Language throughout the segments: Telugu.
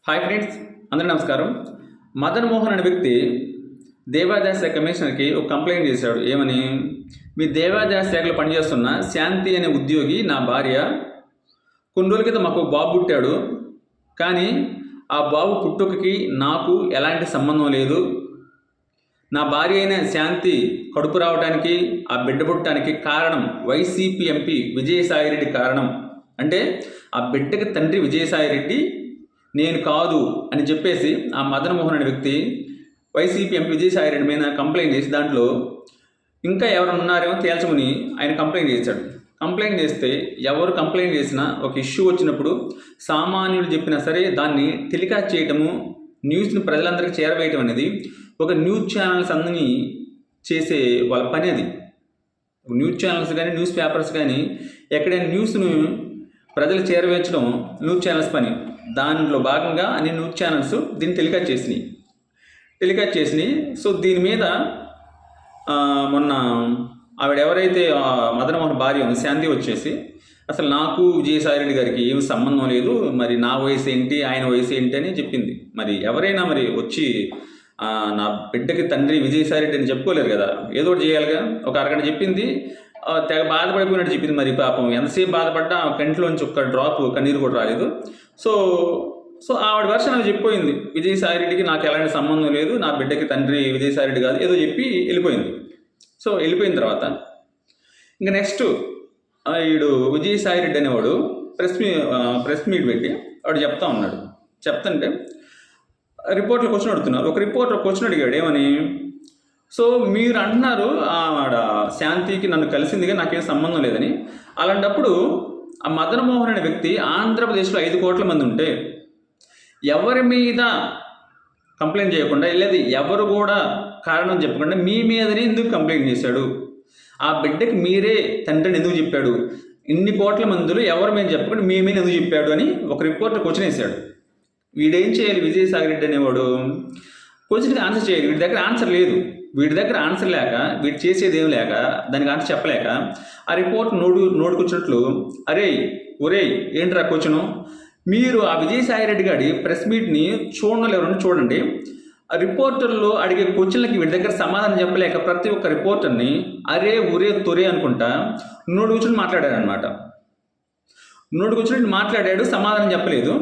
హాయ్ ఫ్రెండ్స్, అందరికీ నమస్కారం. మదన్ మోహన్ అనే వ్యక్తి దేవాదాయ శాఖ కమిషనర్కి ఒక కంప్లైంట్ చేశాడు. ఏమని? మీ దేవాదాయ శాఖలో పనిచేస్తున్న శాంతి అనే ఉద్యోగి నా భార్య. కొన్ని రోజుల క్రితం మాకు బాబు పుట్టాడు, కానీ ఆ బాబు పుట్టుకకి నాకు ఎలాంటి సంబంధం లేదు. నా భార్య అయిన శాంతి కడుపు రావడానికి, ఆ బిడ్డ పుట్టడానికి కారణం వైసీపీ ఎంపీ విజయసాయిరెడ్డి కారణం. అంటే ఆ బిడ్డకి తండ్రి విజయసాయిరెడ్డి, నేను కాదు అని చెప్పేసి ఆ మదన్ మోహన్ అనే వ్యక్తి వైసీపీ ఎంపీ విజయసాయిరెడ్డి మీద కంప్లైంట్ చేసి, దాంట్లో ఇంకా ఎవరైనా ఉన్నారేమో తేల్చమని ఆయన కంప్లైంట్ చేశాడు. కంప్లైంట్ చేస్తే ఎవరు కంప్లైంట్ చేసినా ఒక ఇష్యూ వచ్చినప్పుడు సామాన్యులు చెప్పినా సరే దాన్ని టెలికాస్ట్ చేయటము, న్యూస్ని ప్రజలందరికీ చేరవేయటం అనేది ఒక న్యూస్ ఛానల్స్ అందరినీ చేసే వాళ్ళ పని. అది న్యూస్ ఛానల్స్ కానీ న్యూస్ పేపర్స్ కానీ ఎక్కడైనా న్యూస్ను ప్రజలు చేరవేర్చడం న్యూస్ ఛానల్స్ పని. దానిలో భాగంగా అన్ని న్యూస్ ఛానల్స్ దీన్ని టెలికాస్ట్ చేసినాయి. సో దీని మీద మొన్న ఆవిడ ఎవరైతే మదన్ మోహన్ భార్య ఉంది శాంతి వచ్చేసి, అసలు నాకు విజయసాయిరెడ్డి గారికి ఏమి సంబంధం లేదు, మరి నా వయసు ఏంటి ఆయన వయసు ఏంటి అని చెప్పింది. మరి ఎవరైనా మరి వచ్చి నా బిడ్డకి తండ్రి విజయసాయిరెడ్డి అని చెప్పుకోలేరు కదా, ఏదో ఒకటి చేయాలిగా. ఒక అరగంట చెప్పింది, తెగ బాధపడిపోయినట్టు చెప్పింది. మరి పాపం ఎంతసేపు బాధపడ్డా కంటిలోంచి ఒక్క డ్రాప్ కన్నీరు కూడా రాలేదు. సో ఆవిడ వర్షన్ అది చెప్పిపోయింది, విజయసాయిరెడ్డికి నాకు ఎలాంటి సంబంధం లేదు, నా బిడ్డకి తండ్రి విజయసాయిరెడ్డి కాదు, ఏదో చెప్పి వెళ్ళిపోయింది. సో వెళ్ళిపోయిన తర్వాత ఇంకా నెక్స్ట్ వీడు విజయసాయిరెడ్డి అనేవాడు ప్రెస్ మీట్ పెట్టి వాడు చెప్తా ఉన్నాడు. చెప్తుంటే రిపోర్టర్లు క్వశ్చన్ అడుగుతున్నారు. ఒక రిపోర్టర్ క్వశ్చన్ అడిగాడు, ఏమని? సో మీరు అంటున్నారు ఆవిడ శాంతికి నన్ను కలిసిందిగా నాకేం సంబంధం లేదని. అలాంటప్పుడు ఆ మదన్ మోహన్ అనే వ్యక్తి ఆంధ్రప్రదేశ్లో 5 కోట్ల మంది ఉంటే ఎవరి మీద కంప్లైంట్ చేయకుండా, లేదు ఎవరు కూడా కారణం చెప్పకుండా మీ మీదనే ఎందుకు కంప్లైంట్ చేశాడు? ఆ బిడ్డకి మీరే తండ్రిని ఎందుకు చెప్పాడు? ఇన్ని కోట్ల మందిలో ఎవరి మీద చెప్పకుండా మీ మీద ఎందుకు చెప్పాడు అని ఒక రిపోర్టర్ క్వశ్చన్ వేశాడు. వీడేం చేయాలి? విజయసాయిరెడ్డి అనేవాడు క్వశ్చన్కి ఆన్సర్ చేయాలి. వీడి దగ్గర ఆన్సర్ లేదు. వీడి దగ్గర ఆన్సర్ లేక, వీడు చేసేది ఏం లేక, దానికి ఆన్సర్ చెప్పలేక ఆ రిపోర్ట్ నోటుకొచ్చినట్లు, ఒరే ఏంట్రా క్వశ్చను? మీరు ఆ విజయసాయిరెడ్డి గారి ప్రెస్ మీట్ని ఎవరైనా చూడండి. ఆ రిపోర్టర్లు అడిగే క్వశ్చన్లకి వీడి దగ్గర సమాధానం చెప్పలేక ప్రతి ఒక్క రిపోర్టర్ని ఒరే తొరే అనుకుంటా నోటు కూర్చొని మాట్లాడాడు, సమాధానం చెప్పలేదు.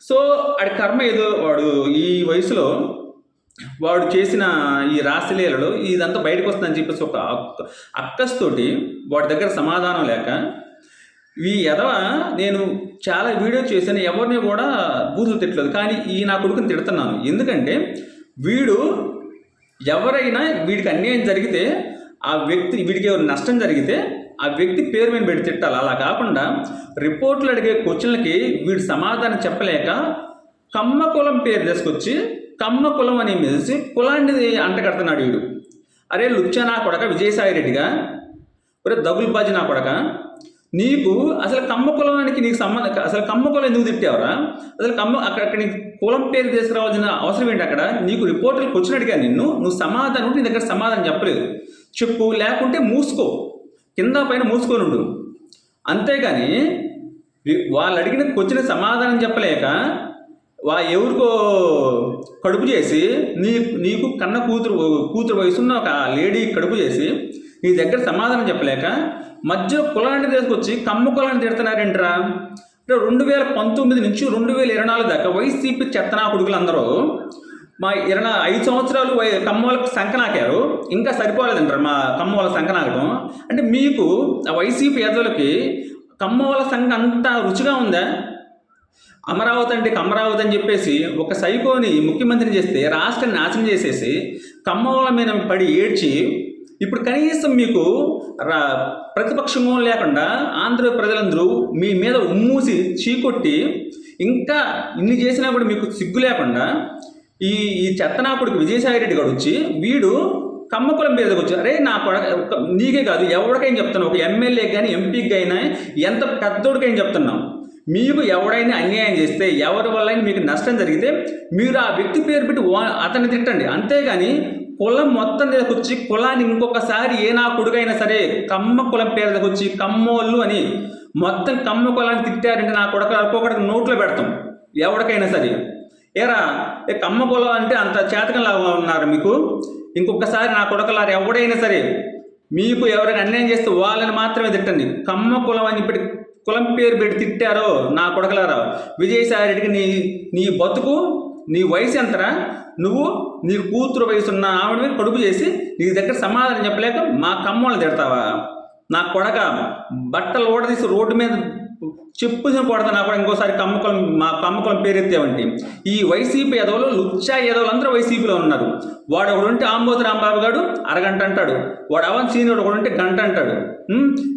సో ఆడి కర్మ ఏదో, వాడు ఈ వయసులో వాడు చేసిన ఈ రాశిలీలలో ఇదంతా బయటకు వస్తుందని చెప్పేసి ఒక అక్కస్తోటి వాడి దగ్గర సమాధానం లేక, ఈ ఎదవ నేను చాలా వీడియో చేశాను, ఎవరిని కూడా బూతులు తిట్టలేదు, కానీ ఈ నా కొడుకుని తిడుతున్నాను. ఎందుకంటే ఎవరైనా వీడికి అన్యాయం జరిగితే ఆ వ్యక్తి, వీడికి ఎవరు నష్టం జరిగితే ఆ వ్యక్తి పేరు మీద పెట్టి తిట్టాలి. అలా కాకుండా రిపోర్ట్లు అడిగే క్వశ్చన్లకి వీడు సమాధానం చెప్పలేక కమ్మ కులం పేరు తీసుకొచ్చి కమ్మ కులం అని మెలిసి కులాన్ని అంటగడుతున్నాడు వీడు. లుచ్చా నా కొడక విజయసాయిరెడ్డిగా, దగులుబాజీ నా కొడక, నీకు అసలు కమ్మ కులానికి నీకు సంబంధం, అసలు కమ్మ కులం ఎందుకు తిట్టావరా? అసలు అక్కడ నీకు కులం పేరు తీసుకురావాల్సిన అవసరం ఏంటి? అక్కడ నీకు రిపోర్టర్లు క్వశ్చన్ అడిగా, నువ్వు సమాధానం ఉంటే నీ దగ్గర సమాధానం చెప్పలేదు, చెప్పు, లేకుంటే మూసుకో, కింద పైన మూసుకొని ఉండు. అంతేగాని వాళ్ళు అడిగిన క్వశ్చన్ సమాధానం చెప్పలేక ఎవరికో కడుపు చేసి నీకు కన్న కూతురు వయసున్న ఒక లేడీ కడుపు చేసి నీ దగ్గర సమాధానం చెప్పలేక మధ్యలో కులాన్ని తీసుకొచ్చి కమ్మ కులాన్ని తిడుతున్నారేంట్రా? 2019 నుంచి 2024 దాకా వైసీపీ చెత్తనా కొడుకులు అందరూ మా 5 సంవత్సరాలు కమ్మ వాళ్ళకి సంకనాకారు, ఇంకా సరిపోలేదంటారు మా కమ్మ వాళ్ళ సంకనాకడం. అంటే మీకు ఆ వైసీపీ ఎదలకి కమ్మ వాళ్ళ సంఘం అంతా రుచిగా ఉందా? అమరావతి అంటే అమరావతి అని చెప్పేసి ఒక సైకోని ముఖ్యమంత్రిని చేస్తే రాష్ట్రాన్ని నాశనం చేసేసి కమ్మ వాళ్ళ మీద పడి ఏడ్చి, ఇప్పుడు కనీసం మీకు ప్రతిపక్షంగా లేకుండా ఆంధ్ర ప్రజలందరూ మీ మీద ఉమ్మూసి చీకొట్టి ఇంకా ఇన్ని చేసినా కూడా మీకు సిగ్గు లేకుండా ఈ చెత్తనాకుడికి విజయసాయిరెడ్డి గారు వచ్చి వీడు కమ్మకులం మీదకి వచ్చి, నా నీకే కాదు ఎవరికైనా చెప్తున్నావు, ఒక ఎమ్మెల్యేకి కానీ ఎంపీకి అయినా ఎంత పెద్దోడికైనా చెప్తున్నాం, మీకు ఎవడైనా అన్యాయం చేస్తే, ఎవరి వల్ల మీకు నష్టం జరిగితే మీరు ఆ వ్యక్తి పేరు పెట్టి అతన్ని తిట్టండి. అంతేగాని కులం మొత్తం దగ్గరకు వచ్చి కులాన్ని ఇంకొకసారి నా కొడుకైనా సరే కమ్మ కులం పేరు దగ్గర వచ్చి కమ్మోళ్ళు అని మొత్తం కమ్మ కులాన్ని తిట్టారంటే నా కొడుకు ఒక్కొక్కడికి నోట్లో పెడతాం ఎవరికైనా సరే. ఏరా కమ్మ కులం అంటే అంత చేతకంలాగా ఉన్నారు మీకు. ఇంకొకసారి నా కొడకలారు ఎవడైనా సరే మీకు ఎవరైనా అన్యాయం చేస్తే వాళ్ళని మాత్రమే తిట్టండి. కమ్మ కులం అని ఇప్పటి కులం పేరు పెట్టి తిట్టారో నా కొడకలారా, విజయసాయి రెడ్డికి నీ బతుకు, నీ వయసు ఎంతరా? నువ్వు నీ కూతురు వయసు ఉన్న ఆవిడ మీద కడుపు చేసి నీ దగ్గర సమాధానం చెప్పలేక మా కమ్మోళ్ళని తిడతావా? నా కొడక బట్టలు ఓడదీసి రోడ్డు మీద చెప్పు కొడతా నా కూడా ఇంకోసారి మా కమ్మకులం పేరెత్తేవంటి. ఈ వైసీపీ ఎదవలు లుచ్చా ఎదవలు అందరూ వైసీపీలో ఉన్నారు. వాడు ఒకడు ఉంటే ఆంబోతు రాంబాబు గారు అరగంట అంటాడు, వాడు అవన్ సీనియర్ ఒకడు ఉంటే గంట అంటాడు,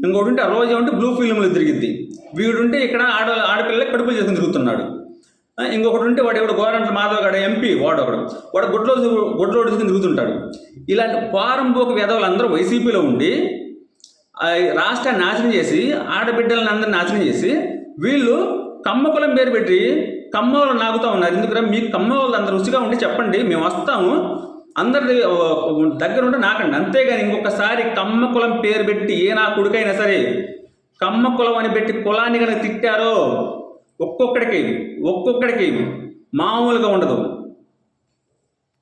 ఇంకోటి ఉంటే ఆ రోజు ఉంటే బ్లూ ఫిల్మ్లు తిరిగిద్ది, వీడుంటే ఇక్కడ ఆడపిల్లలకి కడుపులు చేసుకుని తిరుగుతున్నాడు. ఇంకొకటి ఉంటే వాడు ఎవడు గోరంట్ల మాధవ్ గారు ఎంపీ, వాడు గుడ్లోడు తీసుకుని తిరుగుతుంటాడు. ఇలాంటి పారంపోకు ఎదవలు అందరూ వైసీపీలో ఉండి రాష్ట్రాన్ని నాశనం చేసి ఆడబిడ్డలను అందరిని నాశనం చేసి వీళ్ళు కమ్మ కులం పేరు పెట్టి కమ్మ వాళ్ళు నాగుతూ ఉన్నారు. ఎందుకంటే మీకు కమ్మ వాళ్ళు అందరు రుచిగా ఉండి చెప్పండి, మేము వస్తాము, అందరి దగ్గర ఉంటే నాకండి. అంతేగాని ఇంకొకసారి కమ్మ కులం పేరు పెట్టి నా కొడుకైనా సరే కమ్మ కులం అని పెట్టి కులాన్ని కనుక తిట్టారో ఒక్కొక్కడికి మామూలుగా ఉండదు.